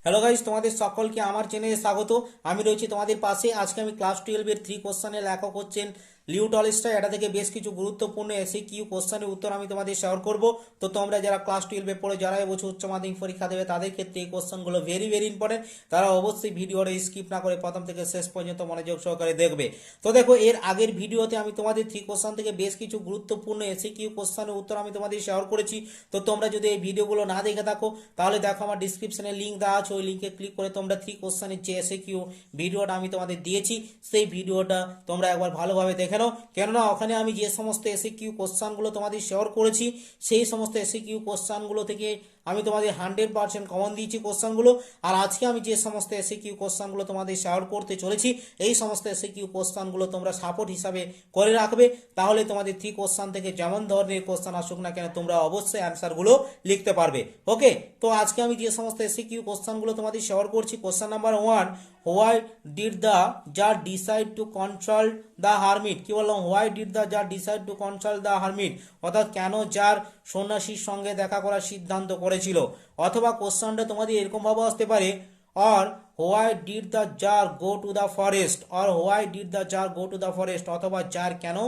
Hello guys, তোমাদের সকলকে আমার চ্যানেলে স্বাগত। আমি রয়েছি তোমাদের পাশে। আজকে আমি ক্লাস 12-এর 3 কোশ্চেনের লেখক হচ্ছেন লিও টলস্টয়। এটা থেকে বেশ কিছু গুরুত্বপূর্ণ এসএকিউ কোশ্চেনের উত্তর আমি তোমাদের শেয়ার করব। তো তোমরা যারা ক্লাস 12-এ পড়ে যারা এবছর উচ্চ মাধ্যমিক পরীক্ষা দেবে তাদের ক্ষেত্রে এই কোশ্চেনগুলো ভেরি ভেরি ইম্পর্টেন্ট। তারা অবশ্যই ভিডিওটা স্কিপ না করে প্রথম থেকে শেষ পর্যন্ত মনোযোগ সহকারে দেখবে। তো দেখো, এর আগের ভিডিওতে আমি তোমাদের 3 কোশ্চেন থেকে বেশ কিছু গুরুত্বপূর্ণ এসএকিউ কোশ্চেনের উত্তর আমি তোমাদের শেয়ার করেছি। তো তোমরা যদি এই ভিডিওগুলো না দেখে থাকো তাহলে দেখো, আমার ডিসক্রিপশনে লিঙ্ক দেওয়া আছে, ওই লিঙ্কে ক্লিক করে তোমরা 3 কোশ্চেনের যে এসএকিউ ভিডিওটা আমি তোমাদের দিয়েছি সেই ভিডিওটা তোমরা একবার ভালোভাবে দেখে নাও। কেননা ওখানে আমি যে সমস্ত এসএকিউ কোশ্চেনগুলো তোমাদের শেয়ার করেছি সেই সমস্ত এসএকিউ কোশ্চেনগুলো থেকে আমি তোমাদের 100% কমন দিয়েছি কোশ্চেনগুলো। আর আজকে আমি যে সমস্ত এসএকিউ কোশ্চেনগুলো তোমাদের শেয়ার করতে চলেছি এই সমস্ত এসএকিউ কোশ্চেনগুলো তোমরা সাপোর্ট হিসাবে করে রাখবে। তাহলে তোমাদের 3 কোশ্চেন থেকে যেমন ধরনের কোশ্চেন আসুক না কেন তোমরা অবশ্যই অ্যান্সারগুলো লিখতে পারবে। ওকে, তো আজকে আমি যে সমস্ত এসএকিউ কোশ্চেনগুলো তোমাদের শেয়ার করছি, question number 1, why did the tsar decide to consult the hermit. কি বললাম? Why did the tsar decide to consult the hermit, অর্থাৎ কেন জার সন্ন্যাসীর সঙ্গে দেখা করার সিদ্ধান্ত করেছিল। অথবা কোশ্চেনটা তোমাদের এরকম ভাবে আসতে পারে, or why did the tsar go to the forest, or why did the tsar go to the forest, অথবা জার কেন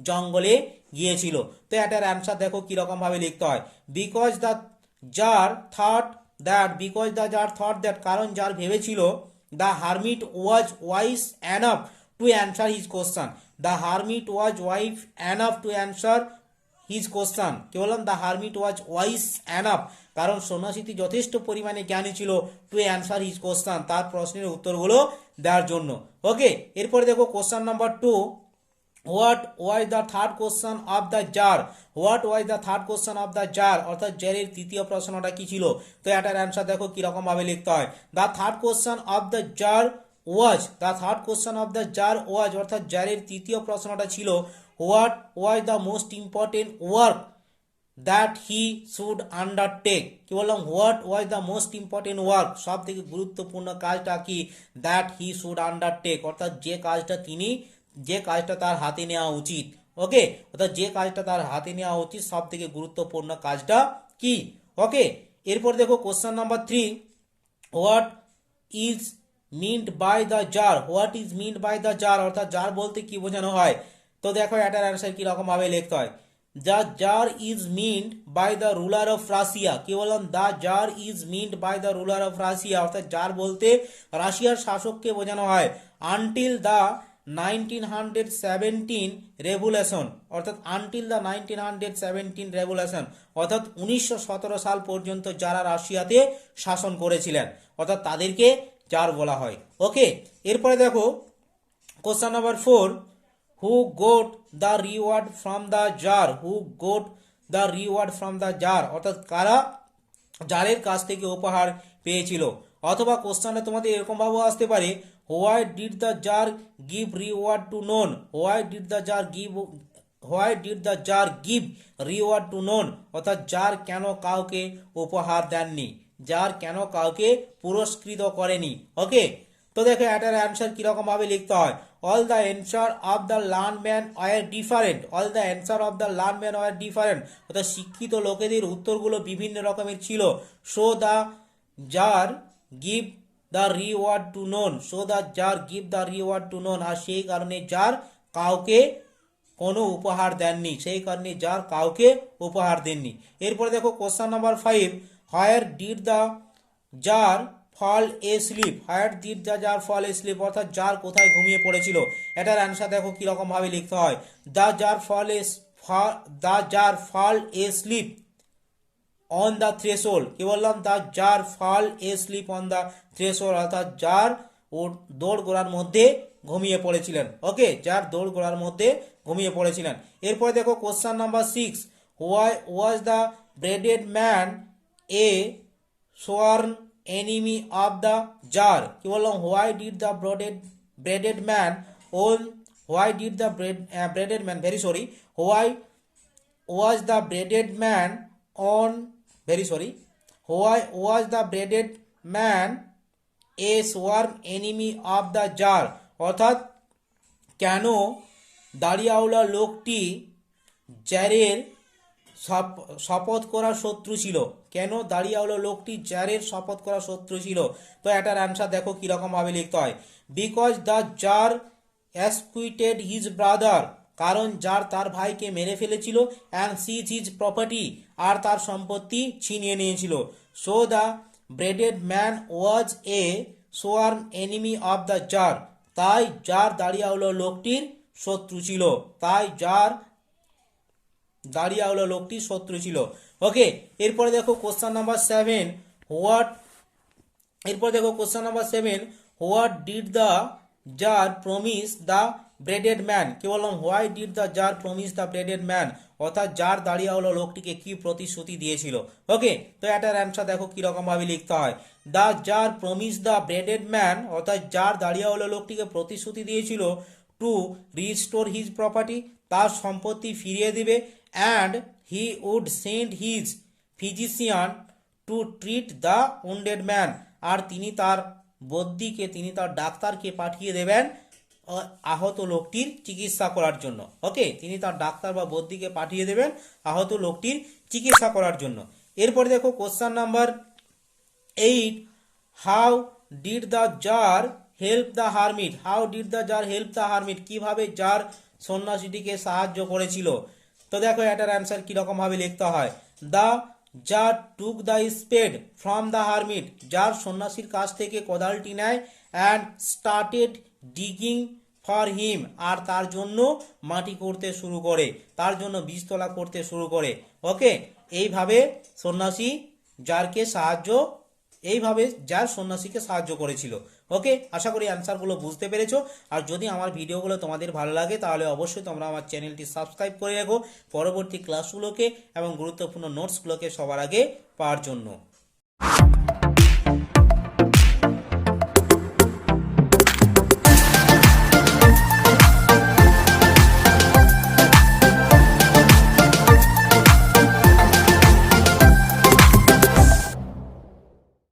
জঙ্গলে গিয়েছিল। তো এটার অ্যান্সার দেখো কিরকম ভাবে লিখতে হয়। Because the tsar thought that, because the tsar thought that, কারণ জার ভেবেছিল, the hermit was wise enough to answer his question, the hermit was wife enough to answer his question. কি বললাম? The hermit was wise enough, কারণ সন্ন্যাসীটি যথেষ্ট পরিমাণে জ্ঞানী ছিল টু অ্যান্সার হিজ কোশ্চেন, তার প্রশ্নের উত্তরগুলো দেওয়ার জন্য। ওকে, এরপরে দেখো question number 2, what was the third question of the tsar, what was the third question of the tsar, অর্থাৎ জারের তৃতীয় প্রশ্নটা কি ছিল। তো এটার অ্যান্সার দেখো কিরকম ভাবে লিখতে হয়। The third question of the tsar was, the third question of the tsar was, অর্থাৎ জারের তৃতীয় প্রশ্নটা ছিল, what was the most important work that he should undertake. কি বললাম? What was the most important work, সব থেকে গুরুত্বপূর্ণ কাজটা কি, দ্যাট হি শুড আন্ডারটেক, অর্থাৎ যে কাজটা তার হাতে নেওয়া উচিত। ওকে, অর্থাৎ যে কাজটা তার হাতে নেওয়া উচিত সব থেকে গুরুত্বপূর্ণ কাজটা কি। ওকে, এরপর দেখো question number 3, what is meant by the tsar, what is meant by the tsar, অর্থাৎ জার বলতে কি বোঝানো হয়। তো দেখো এটার অ্যান্সার কিরকম ভাবে লিখতে হয়। The tsar is meant by the ruler of Russia. কি বললাম? The tsar is meant by the ruler of Russia, অর্থাৎ জার বলতে রাশিয়ার শাসককে বোঝানো হয়। আনটিল দ্য 1917 রেভুলেশন, অর্থাৎ আনটিল দ্য 1917 রেভুলেশন, অর্থাৎ 1917 সাল পর্যন্ত যারা রাশিয়াতে শাসন করেছিলেন, অর্থাৎ তাদেরকে জার বলা হয়। ওকে, এরপরে দেখো question number 4, who got the reward from the tsar, who got the reward from the tsar, অর্থাৎ কারা জারের কাছ থেকে উপহার পেয়েছিল। অথবা কোশ্চেনটা তোমাদের এরকম ভাবে আসতে পারে, why did the tsar give reward to none, why did the tsar give, why did the tsar give reward to none, অর্থাৎ জার কেন কাউকে উপহার দেননি, জার কেন কাউকে পুরস্কৃত করেনি। ওকে, তো দেখো এটার অ্যান্সার কিরকম ভাবে লিখতে হয়। All the answer of the learned men were different, all the answer of the learned men were different, অর্থাৎ শিক্ষিত লোকেদের উত্তরগুলো বিভিন্ন রকমের ছিল। So the tsar give the reward to none, so the tsar give the reward to none, আর সেই কারণে জার কাউকে কোনো উপহার দেননি, সেই কারণে জার কাউকে উপহার দেননি। এরপরে দেখো question number 5, where did the tsar fall asleep, where did the tsar fall asleep, অর্থাৎ জার কোথায় ঘুমিয়ে পড়েছিল। এটার অ্যান্সার দেখো কিরকম ভাবে লিখতে হয়। The tsar fall a, the tsar fall asleep on the threshold. কি বললাম? The tsar fall asleep on the threshold, অর্থাৎ জার ও দৌড় গোড়ার মধ্যে ঘুমিয়ে পড়েছিলেন। ওকে, জার দৌড় গোড়ার মধ্যে ঘুমিয়ে পড়েছিলেন। এরপরে দেখো question number 6, why was the bearded man a sworn enemy of the tsar. কি বললাম? Why did the bearded man own, why did the bearded man, very sorry, why was the braided man on, very sorry, why was the braided man a sworn enemy of the jar, অর্থাৎ কেন দাড়িয়াওয়ালা লোকটি জারের শপথ করা শত্রু ছিল। কেন দাঁড়িয়াওয়ালা লোকটি জারের শপথ করা শত্রু ছিল? তো এটার অ্যান্সার দেখো কিরকম ভাবে লিখতে হয়। Because the tsar executed his brother, কারণ জার তার ভাইকে মেরে ফেলেছিল, অ্যান্ড সিজ হিজ প্রপার্টি, আর তার সম্পত্তি ছিনিয়ে নিয়েছিল। So the bearded man was a sworn enemy of the tsar, তাই জার দাঁড়িয়াওয়ালা লোকটির শত্রু ছিল। তাই জার দাঁড়িয়াওয়ালা লোকটি শত্রু ছিল। ওকে, এরপরে দেখো question number 7 what what did the tsar promise the bearded man. কি বললাম? Why did the tsar promise the bearded man, অর্থাৎ জার দাঁড়িয়াওয়ালা লোকটিকে কি প্রতিশ্রুতি দিয়েছিল। ওকে, তো এটার অ্যান্সার দেখো কিরকম ভাবে লিখতে হয়। The tsar promise the bearded man, অর্থাৎ জার দাঁড়িয়াওয়ালা লোকটিকে প্রতিশ্রুতি দিয়েছিল টু রিস্টোর হিজ প্রপার্টি, তার সম্পত্তি ফিরিয়ে দিবে, and he would send his physician to treat the wounded man, আর তিনি তার ডাক্তারকে পাঠিয়ে দেবেন আহত লোকটির চিকিৎসা করার জন্য। ওকে, তিনি তার ডাক্তার বা বদ্যিকে পাঠিয়ে দেবেন আহত লোকটির চিকিৎসা করার জন্য। এরপরে দেখো question number 8 how did the tsar help the hermit. কিভাবে জার সন্ন্যাসীটিকে সাহায্য করেছিল? তো দেখো এটার অ্যান্সার কিরকম ভাবে লিখতে হয়। The tsar took the spade from the hermit, tsar সন্ন্যাসীর কাছ থেকে কোদালটি নেয়, and started digging for him, আর তার জন্য মাটি করতে শুরু করে, তার জন্য বীজতলা করতে শুরু করে। ওকে, এইভাবে জার সন্ন্যাসীকে সাহায্য করেছিল। ওকে, আশা করি অ্যান্সারগুলো বুঝতে পেরেছো। আর যদি আমার ভিডিওগুলো তোমাদের ভালো লাগে তাহলে অবশ্যই তোমরা আমার চ্যানেলটি সাবস্ক্রাইব করে রাখো পরবর্তী ক্লাসগুলোকে এবং গুরুত্বপূর্ণ নোটসগুলোকে সবার আগে পাওয়ার জন্য।